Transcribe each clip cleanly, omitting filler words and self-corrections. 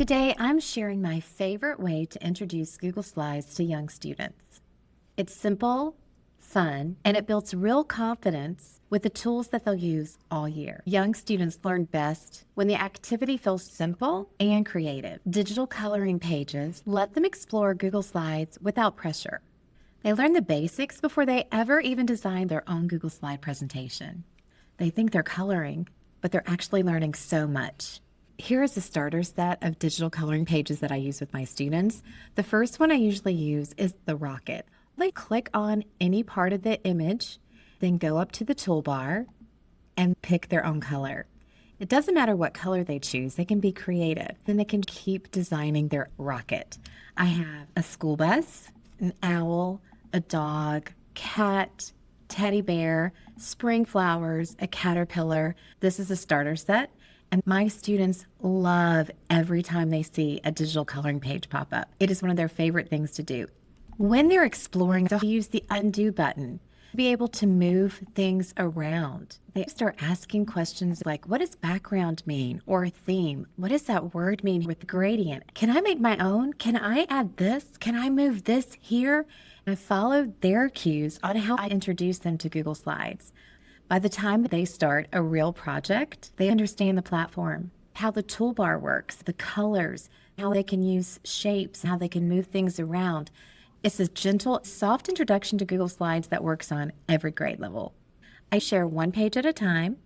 Today, I'm sharing my favorite way to introduce Google Slides to young students. It's simple, fun, and it builds real confidence with the tools that they'll use all year. Young students learn best when the activity feels simple and creative. Digital coloring pages let them explore Google Slides without pressure. They learn the basics before they ever even design their own Google Slide presentation. They think they're coloring, but they're actually learning so much. Here is a starter set of digital coloring pages that I use with my students. The first one I usually use is the rocket. They click on any part of the image, then go up to the toolbar and pick their own color. It doesn't matter what color they choose, they can be creative. Then they can keep designing their rocket. I have a school bus, an owl, a dog, cat, teddy bear, spring flowers, a caterpillar. This is a starter set. And my students love every time they see a digital coloring page pop up. It is one of their favorite things to do. When they're exploring, they'll use the undo button to be able to move things around. They start asking questions like, what does background mean? Or theme? What does that word mean with gradient? Can I make my own? Can I add this? Can I move this here? And I follow their cues on how I introduce them to Google Slides. By the time they start a real project, they understand the platform, how the toolbar works, the colors, how they can use shapes, how they can move things around. It's a gentle, soft introduction to Google Slides that works on every grade level. I share one page at a time.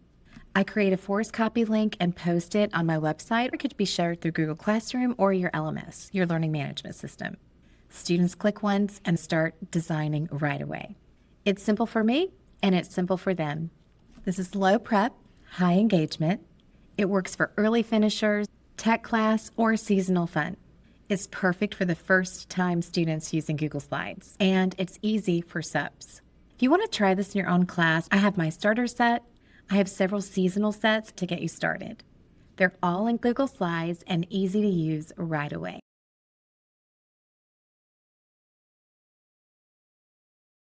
I create a forced copy link and post it on my website. It could be shared through Google Classroom or your LMS, your learning management system. Students click once and start designing right away. It's simple for me, and it's simple for them. This is low prep, high engagement. It works for early finishers, tech class, or seasonal fun. It's perfect for the first time students using Google Slides, and it's easy for subs. If you want to try this in your own class, I have my starter set. I have several seasonal sets to get you started. They're all in Google Slides and easy to use right away.